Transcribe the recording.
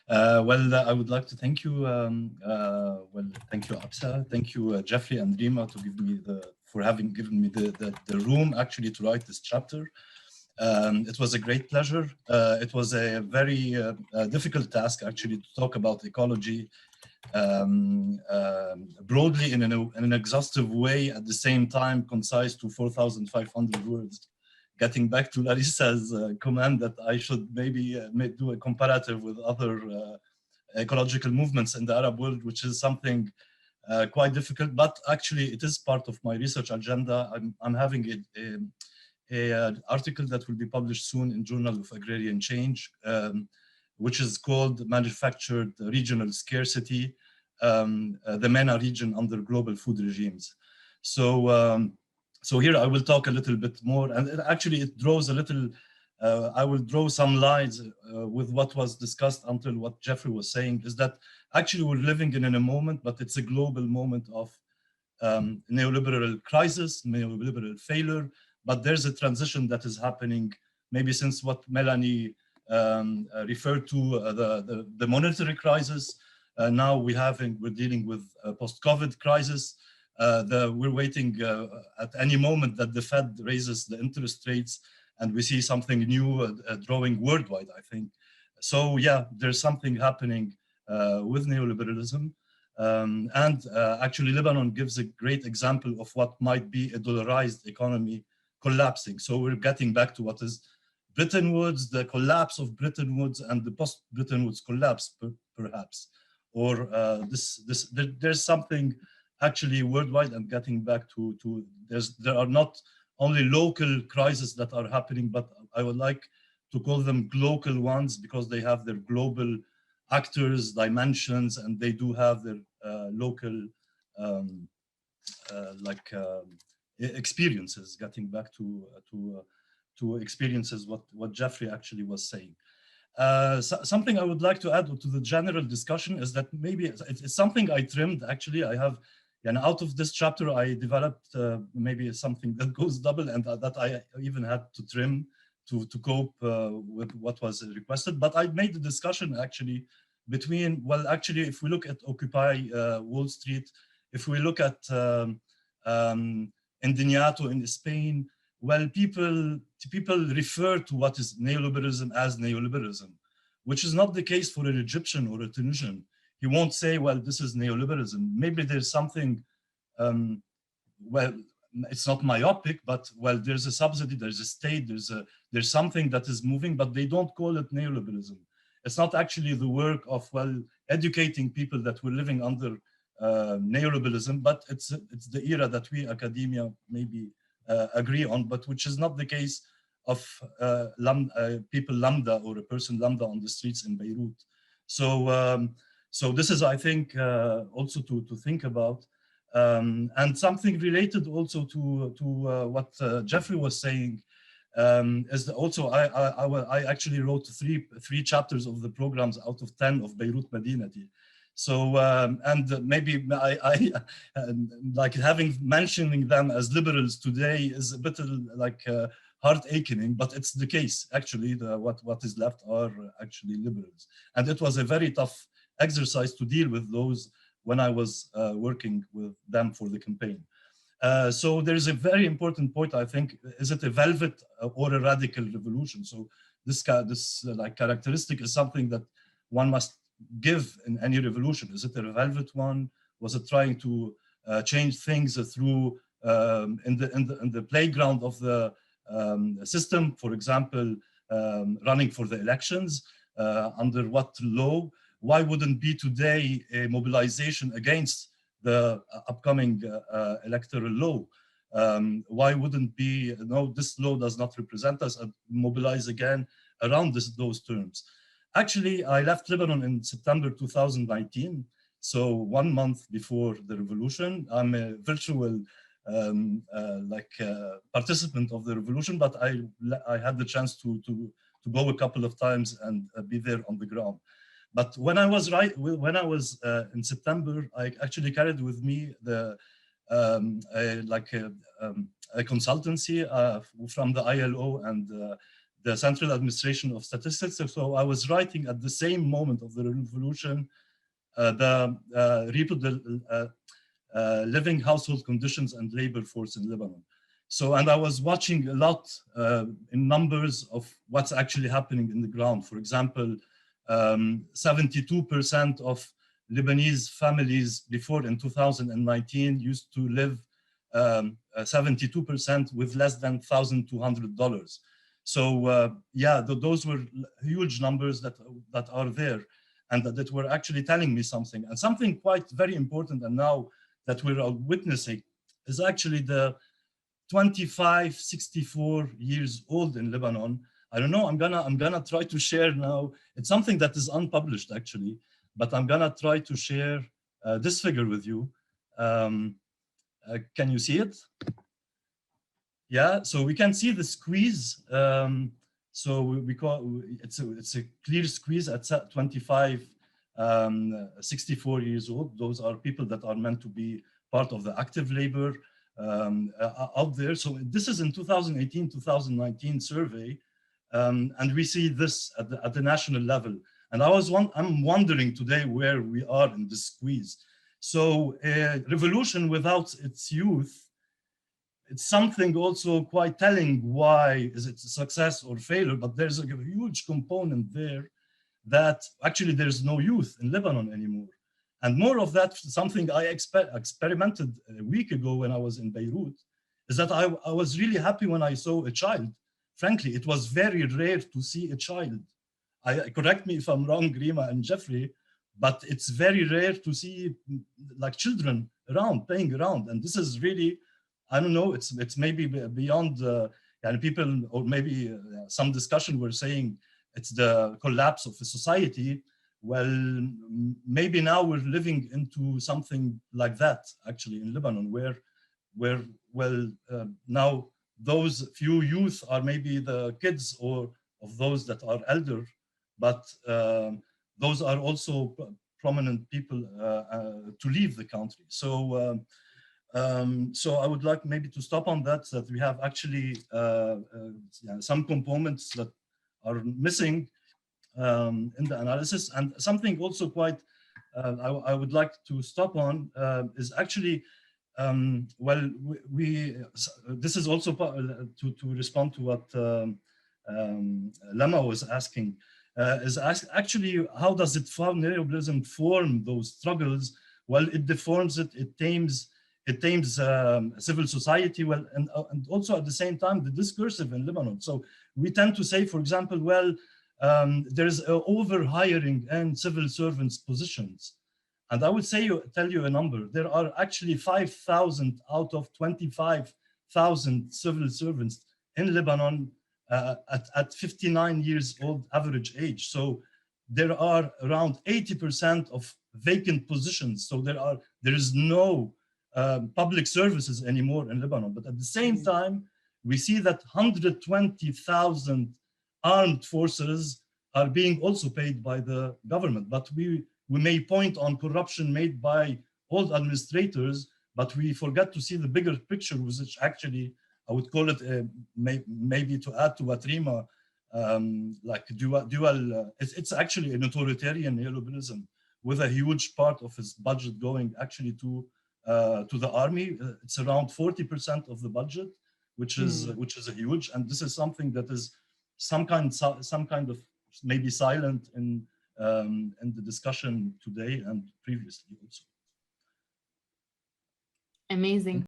I would like to thank you. Thank you, Absa. Thank you, Jeffrey and Rima, to give me for having given me the room actually to write this chapter. It was a great pleasure. It was a very difficult task actually to talk about ecology broadly in an exhaustive way, at the same time concise to 4,500 words. Getting back to Larissa's command that I should maybe do a comparative with other ecological movements in the Arab world, which is something quite difficult, but actually it is part of my research agenda. I'm having an article that will be published soon in Journal of Agrarian Change, which is called Manufactured Regional Scarcity, the MENA region under global food regimes. So here I will talk a little bit more, and it draws a little, I will draw some lines with what was discussed until what Jeffrey was saying, is that actually we're living in a moment, but it's a global moment of neoliberal crisis, neoliberal failure, but there's a transition that is happening maybe since what Melanie referred to, the monetary crisis. Now we're dealing with a post-COVID crisis. We're waiting at any moment that the Fed raises the interest rates, and we see something new drawing worldwide, I think. So yeah, there's something happening with neoliberalism. Actually, Lebanon gives a great example of what might be a dollarized economy collapsing. So we're getting back to what is Bretton Woods, the collapse of Bretton Woods and the post-Bretton Woods collapse, perhaps. Or there's something actually worldwide, and getting back to there are not only local crises that are happening, but I would like to call them global ones, because they have their global actors, dimensions, and they do have their local experiences. Getting back to experiences, what Jeffrey actually was saying. Something I would like to add to the general discussion is that maybe it's something I trimmed. Actually, I have, and out of this chapter, I developed maybe something that goes double, and that I even had to trim to cope with what was requested. But I made the discussion actually between, well, actually, if we look at Occupy Wall Street, if we look at Indignato in Spain, well, people refer to what is neoliberalism as neoliberalism, which is not the case for an Egyptian or a Tunisian. He won't say, well, this is neoliberalism. Maybe there's something, well, it's not myopic, but well, there's a subsidy, there's a state, there's something that is moving, but they don't call it neoliberalism. It's not actually the work of, well, educating people that we're living under neoliberalism, but it's the era that we academia maybe agree on, but which is not the case of people Lambda or a person Lambda on the streets in Beirut. So this is, I think, also to think about, and something related also to what Jeffrey was saying, is that also I actually wrote three chapters of the programs out of 10 of Beirut Madinati. So and maybe I like mentioning them as liberals today is a bit like heart aching, but it's the case. Actually, what is left are actually liberals, and it was a very tough exercise to deal with those when I was working with them for the campaign. So there's a very important point, I think. Is it a velvet or a radical revolution? So this like characteristic is something that one must give in any revolution. Is it a velvet one? Was it trying to change things through in the playground of the system? For example, running for the elections under what law? Why wouldn't be today a mobilization against the upcoming electoral law? Why wouldn't be, no, this law does not represent us, and mobilize again around those terms? Actually, I left Lebanon in September 2019, so 1 month before the revolution. I'm a virtual participant of the revolution, but I had the chance to go a couple of times and be there on the ground. But when I was in September, I actually carried with me a consultancy from the ILO and the Central Administration of Statistics. So I was writing at the same moment of the revolution, living household conditions and labor force in Lebanon. So, and I was watching a lot in numbers of what's actually happening in the ground. For example, 72% of Lebanese families before in 2019 used to live 72% with less than $1,200. So yeah, those were huge numbers that are there, and that were actually telling me something. And something quite very important, and now that we're witnessing, is actually the 25, 64 years old in Lebanon. I don't know, I'm gonna try to share now. It's something that is unpublished actually, but I'm gonna try to share this figure with you. Can you see it? Yeah, so we can see the squeeze. So we call it's a clear squeeze at 25, 64 years old. Those are people that are meant to be part of the active labor out there. So this is in 2018, 2019 survey, and we see this at the national level. And I'm wondering today where we are in this squeeze. So revolution without its youth, it's something also quite telling. Why is it a success or failure? But there's a huge component there that actually there's no youth in Lebanon anymore. And more of that, something I experimented a week ago when I was in Beirut, is that I was really happy when I saw a child. Frankly, it was very rare to see a child. Correct me if I'm wrong, Rima and Jeffrey, but it's very rare to see like children around, playing around. And this is really, I don't know, it's maybe beyond people, or maybe some discussion were saying it's the collapse of the society. Well, maybe now we're living into something like that actually in Lebanon, where now those few youth are maybe the kids or of those that are elder, but those are also prominent people to leave the country. So so I would like maybe to stop on that we have actually some components that are missing in the analysis. And something also quite I would like to stop on is actually, well, this is also to respond to what Lama was asking, actually how does neoliberalism form those struggles? Well, it deforms it, it tames civil society, well, and also at the same time the discursive in Lebanon. So we tend to say, for example, well, there's over-hiring in civil servants positions. And I would say, tell you a number, there are actually 5,000 out of 25,000 civil servants in Lebanon at 59 years old average age. So there are around 80% of vacant positions. So there is no public services anymore in Lebanon. But at the same time, we see that 120,000 armed forces are being also paid by the government. But we may point on corruption made by old administrators, but we forget to see the bigger picture, which actually, I would call it, maybe to add to what Rima, like dual, it's actually an authoritarian neoliberalism with a huge part of its budget going actually to the army. It's around 40% of the budget, which is a huge, and this is something that is some kind of maybe silent in the discussion today and previously also. Amazing.